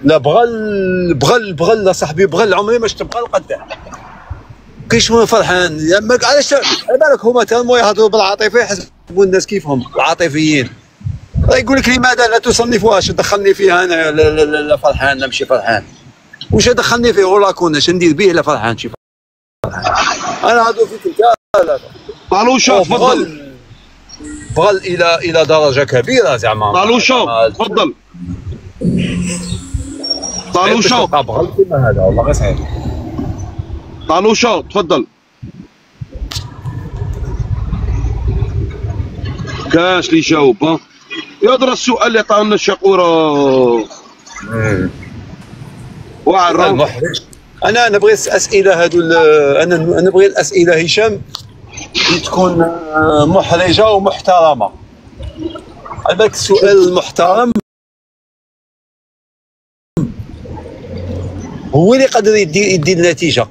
لا بغى صاحبي بغى عمري ما شفت بغى القدام. كاينش وانا فرحان علاش على بالك هما تما يهضروا بالعاطفه يحسبوا الناس كيفهم العاطفيين. يقول لك لماذا لا تصنفوها؟ اش دخلني فيها انا؟ لا فرحان لا ماشي فرحان. واش دخلني فيه ولا كون اش ندير به؟ لا فرحان شي فرحان. انا هادو فيك انت لا طالوشا تفضل. بغى الى درجه كبيره زعما. طالوشا تفضل. طالوشا بغى كيما هذا والله غير صعيب. طالوشا تفضل. كاش اللي يجاوب ها يهضر السؤال اللي عطاه لنا الشقوره واعر محرج. انا نبغي اسئله هادو انا نبغي الاسئله هشام تكون محرجه ومحترمه. على بالك السؤال المحترم هو اللي يقدر يدي النتيجه.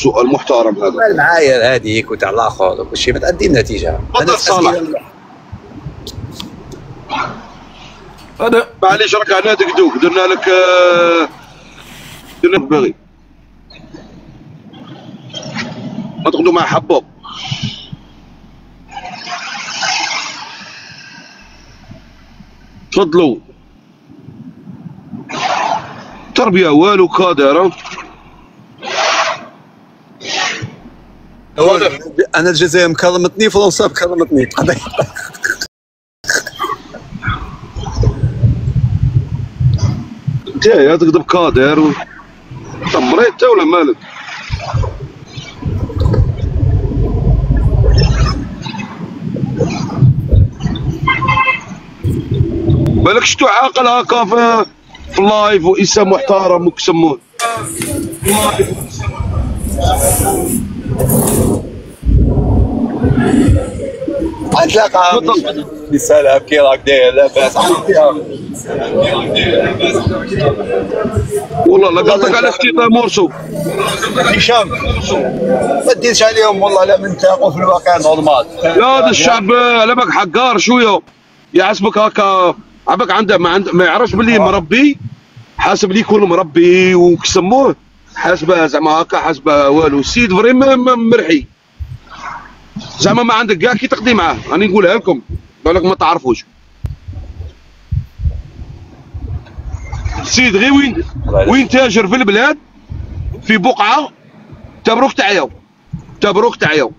سؤال محترم هذا. المعايير هذيك وتاع الاخر وكل شيء ما تأدي النتيجه. انا صالح انا معليش ركعنا دقدوك درنا لك درنا باغي ما تاخذوا مع حبوب. تفضلوا. تربيه والو كادر. انا الجزائر مكرمتني فرنسا مكرمتني. انت يا تقدر كادر تمريت انت ولا مالك؟ بالك شتو عاقل هكا في اللايف وانسان محترم وكسمون. نتلاقى بالسلام. كي راك داير؟ لاباس. والله لا قالتك على فتيطه مورسو. هشام ما ديرش عليهم والله لا من تاقوا في الواقع نورمال. يا هذا الشعب على بالك حقار شويه يحسبك هكا عباك عنده ما يعرفش باللي مربي. حاسب لي يكون مربي وكسموه حاسبه زعما هكا حاسبه والو. السيد فريم مرحي زعما ما عندك كاع كي تقضي معاه. راني نقولها لكم بالك ما تعرفوش. السيد غير وين تاجر في البلاد في بقعه تبروك تعياو تعياو.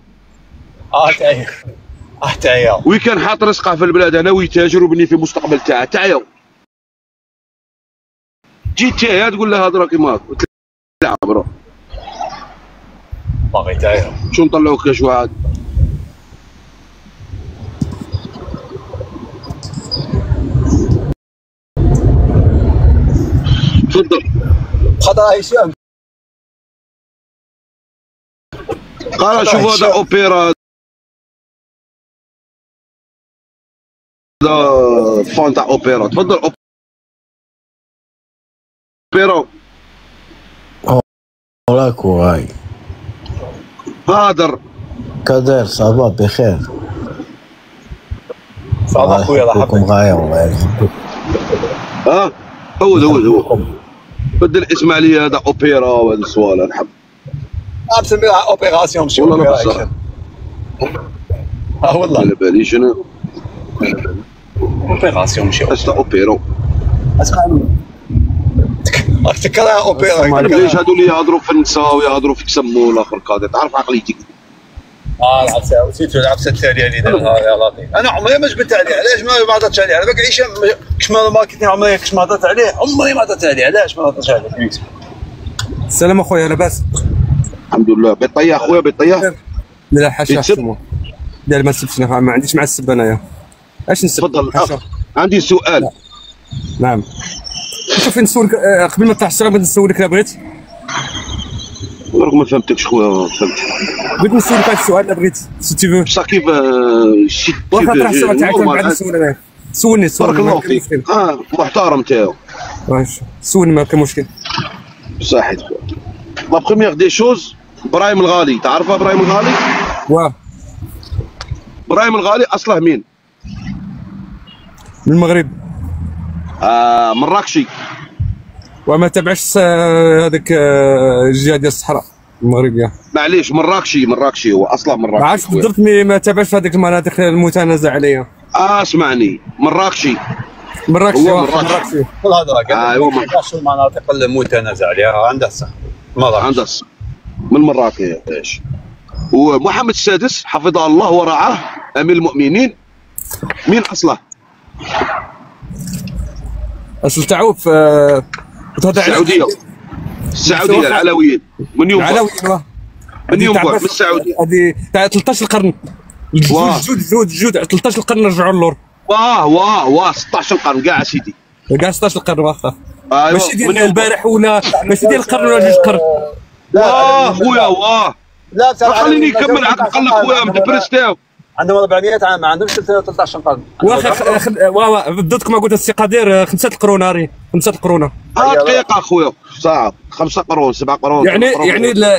تعياو. وين كان حاط رزقه في البلاد هنا ويتاجر وبني في المستقبل تاعه تعياو. جيت تاهي تقول له هضره كيما هاك تلعب روح باغي تعياو. شو نطلعوك كاش واحد. تفضل. خطر هشام قال شوف هذا اوبيرا هذا فان تاع اوبيرا. تفضل اوبيرا. وراكو هاي هادر كادر صافا بخير. صافا خويا الله يحفظك. غايه والله يرحمك. هو بدل الاسماعيليه هذا اوبيرا وهذا السوالف نحب نسميها اوبيراسيون ماشي والله لا بصح. والله على باليش انا اوبيراسيون ماشي اوبيرا. اسمع تكره اوبيرا. ليش هذو اللي يهضروا في النساء ويهضروا في كسمو الاخر كادر تعرف عقليتك. العبسه نسيتو العبسه التاليه اللي دارها يا لطيف. انا عمري ما جبت عليه. علاش ما هضرتش عليه؟ على بالك عيشه كش ما ماركتينغ عمري كش ما هضرت عليه. عمري ما هضرت عليه. علاش ما هضرتش عليه؟ السلام اخويا لاباس؟ الحمد لله. بيطيه اخويا بيطيه. لا حاشا حشمو. لا ما نسبش ما عنديش مع السب انايا. اش نسب؟ تفضل الاخ عندي سؤال. نعم شوف نسولك قبل ما تطرح السؤال بغيت نسولك. لا بغيت والله ما فهمتكش خويا. فهمت بغيت نسولك هذا السؤال. لا بغيت سي تي فو بصح كيف واخا طرح السؤال تاعك من بعد نسول انا. سولني بارك الله فيك. محترم تاعو. واش سولني ما كان مشكل. صحيح. لا بروميير دي شوز ابراهيم الغالي تعرفه؟ ابراهيم الغالي واه ابراهيم الغالي اصله مين؟ من المغرب. مراكشي. وما تبعش هذاك الجهه ديال الصحراء المغربيه. معليش مراكشي هو اصلا ما مراكشي. عرفتش بالضبط ما تبعش في هذيك المناطق المتنازع عليها. اسمعني مراكشي. مراكش هو مراكش. كل هضره كاع ايوا شو المناطق المتنازع عليها عندها الصح. عندها من مراكش. ومحمد السادس حفظه الله ورعاه امير المؤمنين مين اصله؟ اصل تاعو في السعوديه العلويين من ينبع. من ينبع من السعوديه. هذه تاع 13 القرن. جود 13 القرن رجعوا اللور. واه 16 القرن كاع سيدي. كاع 16 القرن واخا. أيوة. ماشي ديال البارح ولا ماشي ديال القرن ولا جوج قرن. واه خويا واه. لا خليني نكمل عاد نقلق خويا مدبرس تاعو. عندهم 400 عام ما عندهمش 13 قرن. واخا بالضبط كما قلت السي قدير 5 القرون هاري 5 القرون. دقيقه خويا ساعه 5 قرون 7 قرون.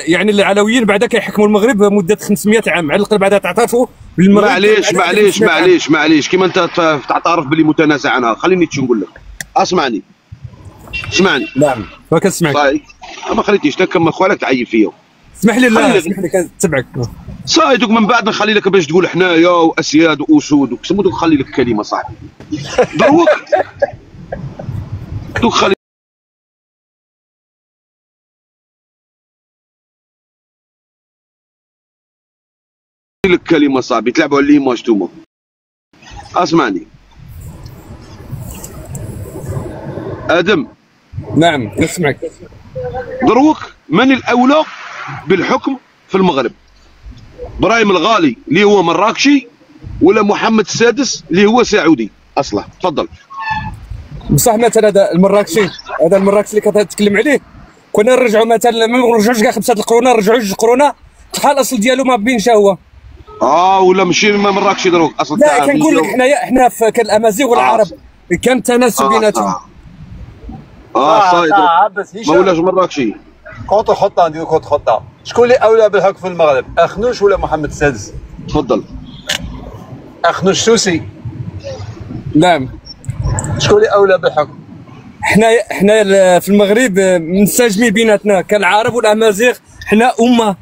يعني العلويين بعدا كيحكموا المغرب مده 500 عام على الاقل بعدا تعترفوا بالمغرب. معليش كيما انت تعترف باللي متنازع عنها. خليني نقول لك اسمعني. نعم ما كنسمعك. صاي ما خليتيش تكمل خويا تعيب فيا. اسمح لي لا اسمح لي كنتبعك. صاي دوك من بعد نخلي لك باش تقول حنايا واسياد واسود وكسمو دوك نخلي لك كلمه صاحبي. دروك دوك خلي لك كلمه صاحبي تلعبوا على ليماج توما. اسمعني ادم. نعم نسمعك. دروك من الاولى بالحكم في المغرب؟ ابراهيم الغالي اللي هو مراكشي ولا محمد السادس اللي هو سعودي اصلا؟ تفضل. بصح مثلا هذا المراكشي اللي كتتكلم عليه كنا نرجعوا مثلا ما نرجعوش كاع 5 القرون نرجعوا 2 قرون شحال الاصل ديالو ما بين شا هو. ولا ماشي مراكشي دروك اصل لا كنقول لك حنا كان الامازيغ والعرب كان تناسب بيناتهم. صاي ما ولاش مراكشي. كونتر خطه نديرو كونتر خطه. شكون اللي اولى بالحكم في المغرب؟ اخنوش ولا محمد السادس؟ تفضل. اخنوش سوسي. نعم. شكون اللي اولى بالحكم؟ حنا في المغرب منسجمين بيناتنا كالعرب والامازيغ حنا امه.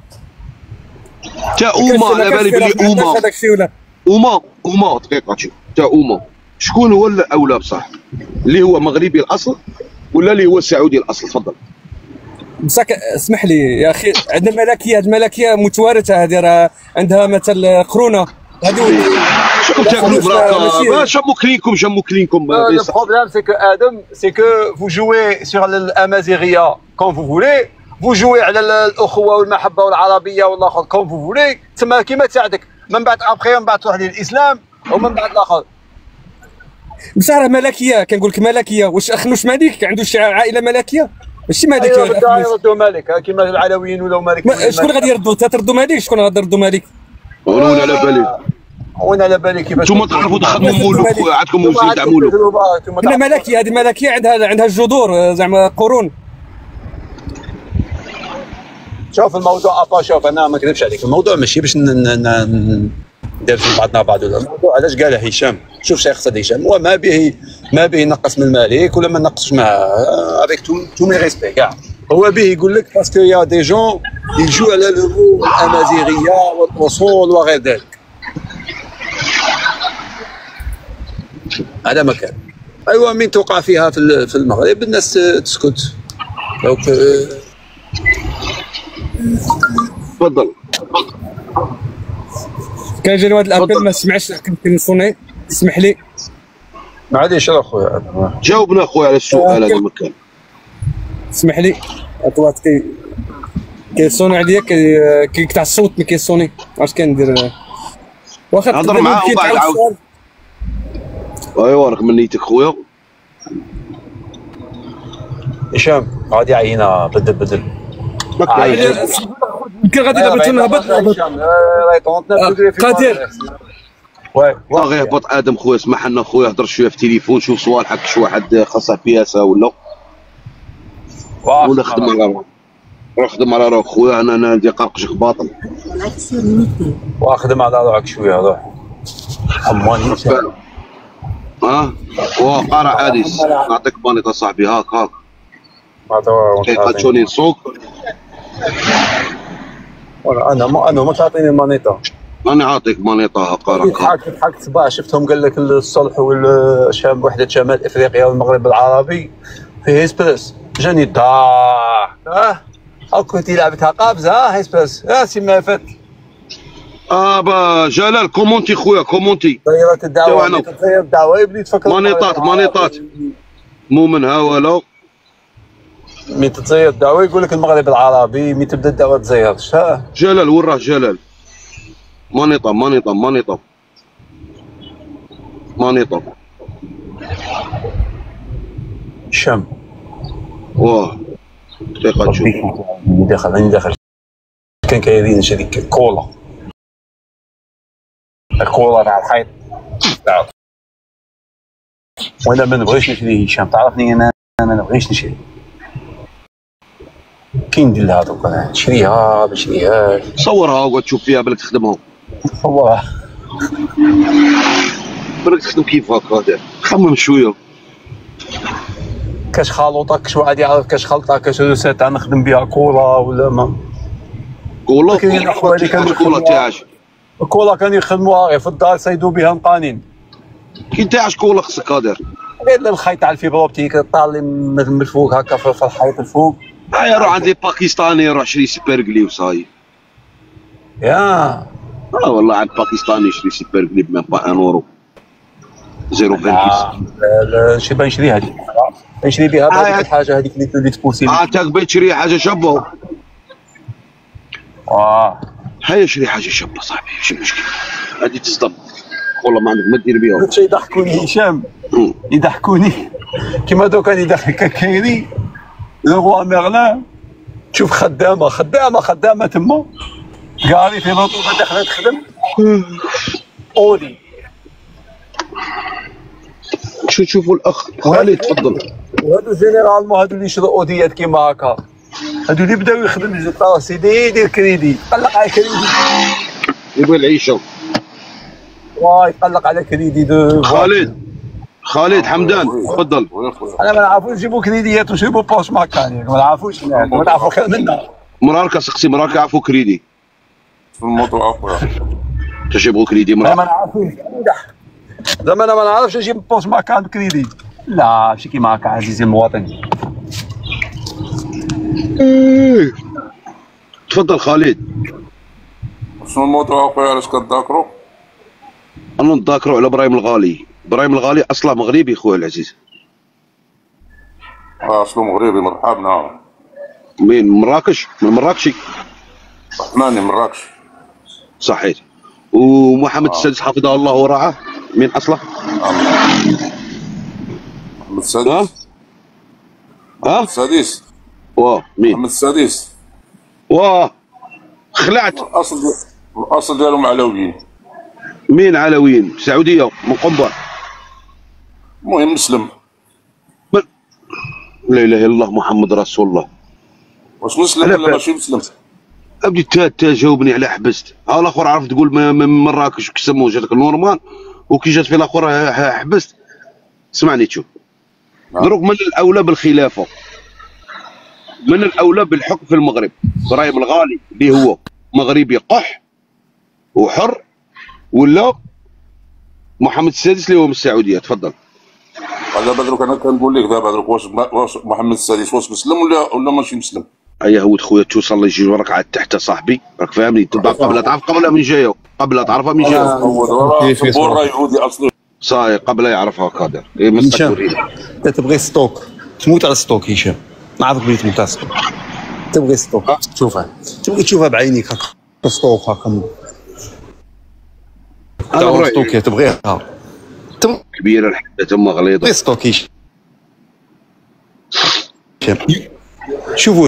تا على بالي بلي امه دقيقه شوف تا شكون هو الاولى بصح؟ اللي هو مغربي الاصل ولا اللي هو سعودي الاصل؟ تفضل. بصح اسمح لي يا اخي عندنا الملكيه هذه الملكيه متوارثه هذه راه عندها مثل قرونه هذو شنو تاكلوا براك شمو كلينكم Le problème c'est que Adam c'est que vous jouez sur l'amazighiya quand vous voulez vous jouez على الاخوه والمحبه والعربيه والاخر quand vous voulez تما كيما تساعدك من بعد ابخي من بعد تروح للاسلام ومن بعد الاخر. بصح راه ملكيه كنقول لك ملكيه واش اخنوش مالك عنده شي عائله ملكيه ماشي مالك. يردوا مالك كيما العلويين ولاو مالك. شكون غادي يردوا؟ تردوا مالك شكون غادي يردوا مالك؟ وانا على بالي وانا على بالي كيفاش انتم تعرفوا تخدموا مولوك عندكم وزير تاع مولوك. لا ملكيه هذه ملكيه عندها الجذور زعما قرون. شوف الموضوع شوف انا ما نكذبش عليك الموضوع ماشي باش ندير في بعضنا بعض ولا الموضوع علاش قالها هشام. شوف شيخ يقصد هشام هو ما به ينقص من الملك ولا ما نقصش معاه افيك تو مي ريسبي كاع. هو به يقول لك باسكو يا دي جون يجوا على لو الامازيغيه والاصول وغير ذلك. هذا ما كان. ايوا من توقع فيها في المغرب الناس تسكت. دونك تفضل. كان جاني واحد الابل ما سمعش كنصوني اسمح لي. معليش اخويا جاوبنا اخويا على السؤال هذا المكان. اسمح لي اطوات كيصوني عليا كيقطع الصوت ما كيصوني اش كندير واخا نهضر معاه ومن بعد عاود. ايوا راك من نيتك خويا. هشام غادي عينا بدل يمكن غادي دابا تنهبط قادر. غير هبط ادم خويا اسمح لنا خويا هضر شويه في التليفون شوف صوالحك شي واحد خاصه بياسه ولا خدم على روحك خويا. انا ندير قرقشك باطل. واخدم على روحك شويه روح حماني قارع عاديس نعطيك مانيطه صاحبي هاك دقيقه تشوني نسوق. انا ما تعطيني مانيطه. انا عاطيك مانيطه قارع. ضحكت صباح شفتهم قال لك الصلح والشام وحده شمال افريقيا والمغرب العربي في هيسبرس جاني طاح كنت لعبتها قابزه هيسبرس سي ما فات. با جلال كومونتي خويا كومونتي طيرت الدعوه تطير الدعوه يبدي تفكر مانيطات مو منها ولا مي تتزير الدعوه يقول لك المغرب العربي مي تبدا الدعوه تزيرش جلال وراه جلال مانيطه الشام دقيقه تشوف راني داخل كان كايرين هذيك الكولا تاع الحيط وانا ما نبغيش نشري هشام تعرفني انا ما نبغيش نشري كي ندير لها دوكا نشريها ما نشريهاش صورها وقعد تشوف فيها بالك تخدمها صورها بالك تخدم كيف هكا خمم شويه كاش خلطه كاش واحد يعرف كاش خلطه كاش روسيت نخدم بها كولا ولا ما كولا الكولا تاعش الكولا كانوا يخدموها في الدار يصيدوا بها مقانين كي تاعش كولا خصك قادر غير الخيط تاع الفيبر اوبتيك طالي من الفوق هكا في الحيط الفوق روح عند لي باكستاني روح شري سوبر جلي وصاي يا والله عند باكستاني شري سوبر جلي ب 1 اورو 0.26 شي بنشري هذيك نشري بها هذيك الحاجه هذيك اللي تبوسي تاك بغيت تشري حاجه شابه هيا شري حاجه شابه صاحبي شو المشكل هذه تصدم والله ما عندك ما دير بها هادشي يضحكوني هشام يضحكوني كيما دوكا يضحك كايري لو روا ميرلان تشوف خدامه تما كاري في بطوطه داخله تخدم اودي شو تشوفوا الاخ خالد تفضل وهادو جينيرالمون هادو اللي يشرو اوديات كيما هكا هادو اللي بداو يخدم سيدي يدير كريدي يطلق على كريدي يبغي العيشه يطلق على كريدي دو خالد حمدان تفضل انا ما نعرفوش نجيبو كريديات ونشربو بوش ماكاني ما نعرفوش ما نعرفو خير منا مراركا سقسي مراركا يعرفوا كريدي في الموضوع اخويا تجيبوا كريدي انا ما نعرفوش زعما انا ما نعرفش نجيب بوش ماكان كريدي لا ماشي كيما هكا عزيزي المواطن تفضل خالد شنو الموضوع اخويا علاش كتذاكروا؟ انا نتذاكروا على ابراهيم الغالي اصله مغربي خويا العزيز اصله مغربي مرحبا نعم من مراكش من مراكشي رحماني مراكش صحيح ومحمد السادس حفظه الله ورعاه من اصله؟ محمد السادس السادس مين؟ محمد السادس خلعت الاصل ديالهم علويين مين علويين؟ سعوديه من قنبر المهم مسلم لا اله الا الله محمد رسول الله واش مسلم ولا ماشي مسلم؟ ابدي تجاوبني على حبست ها الاخر عرف تقول من مراكش كيسموه جاتك النورمان وكي جات في الاخر حبست اسمعني تشوف دروك من الاولى بالخلافه من الاولى بالحكم في المغرب ابراهيم الغالي اللي هو مغربي قح وحر ولا محمد السادس اللي هو من السعوديه تفضل دابا دروك انا كنقول لك دابا دروك واش محمد السادس واش مسلم ولا ماشي مسلم؟ ايا هود خويا توصل لي جوج ركعات تحت صاحبي راك فاهمني تبع قبل تعرف قبل من جايه قبل تعرفها من جايه هو راه يهودي اصلي صاي قبل يعرفها قادر انت تبغي ستوك تموت على ستوك هشام نعرفك بلي تموت على ستوك تبغي ستوك تبغي تشوفها بعينيك هكا ستوك هكا انا ستوك تبغيها كبيره الحده تما غليظه تبغي ستوك هشام شوفوا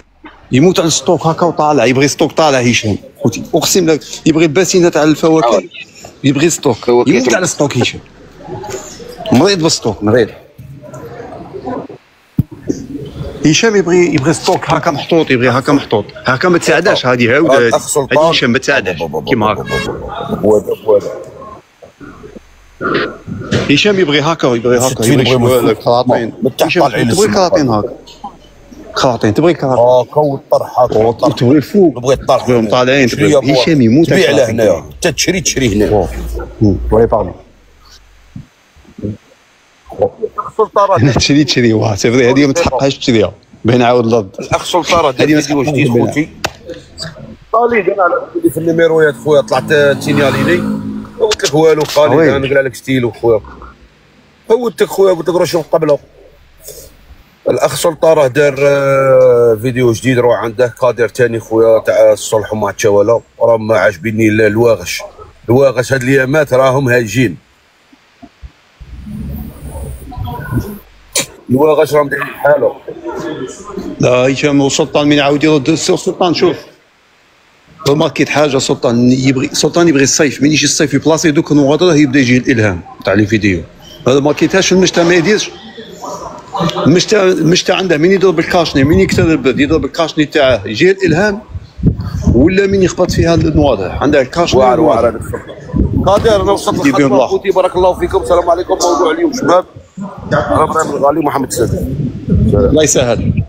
يموت على ستوك هكا وطالع يبغي ستوك طالع هشام خوتي اقسم لك يبغي الباسينه تاع الفواكه يبغي ستوك يموت على ستوك هشام مريض بالستوك مريض هشام يبغي ستوك هكا محطوط يبغي هكا محطوط هكا ما تساعداش هذه هاودة هذه هشام ما تساعداش كيما هكا هشام يبغي هكا يبغي شويه كراطين. تبغي كراطين هكا كراطين تبغي كراطين هاكا والطرح هاكا تبغي الفوق نبغي الطرح تبغيهم طالعين تبغي هشام يموت تبيع له هنايا حتى تشري هنا وي باردون انا تشري واه سي فري هذه ما تحقهاش تشريها بين عاود اللرد. الاخ سلطان دار فيديو جديد خوتي خالد انا على في النيميرويات خويا طلعت تينياليني ما قلت لك والو خالد انا نقرا لك ستيلو خويا فوتك خويا قلت لك روح شوف قبله. الاخ سلطان راه دار فيديو جديد روح عنده كادر ثاني خويا تاع الصلح ومع التشاوله راه ما عاجبني الواغش هاد اليامات راهم هايجين الواغش راهم دايرين بحالهم. لا هشام وسلطان من يعاود يرد سلطان شوف ماركيت حاجه سلطان يبغي الصيف من يجي الصيف يبلاصي دوك النواضر يبدا يجي الالهام تاع لي فيديو هذا ماركيتاش المشتا ما يديرش المشتا عنده من يضرب الكاشني من يكثر البرد يضرب الكاشني تاعه يجي الالهام ولا من يخبط فيها النواضر عنده الكاشني واعر هذاك قادر انا وصلت للخدمه خوتي بارك الله فيكم السلام عليكم. موضوع اليوم شباب انا ابراهيم الغالي محمد السادس الله يسهل.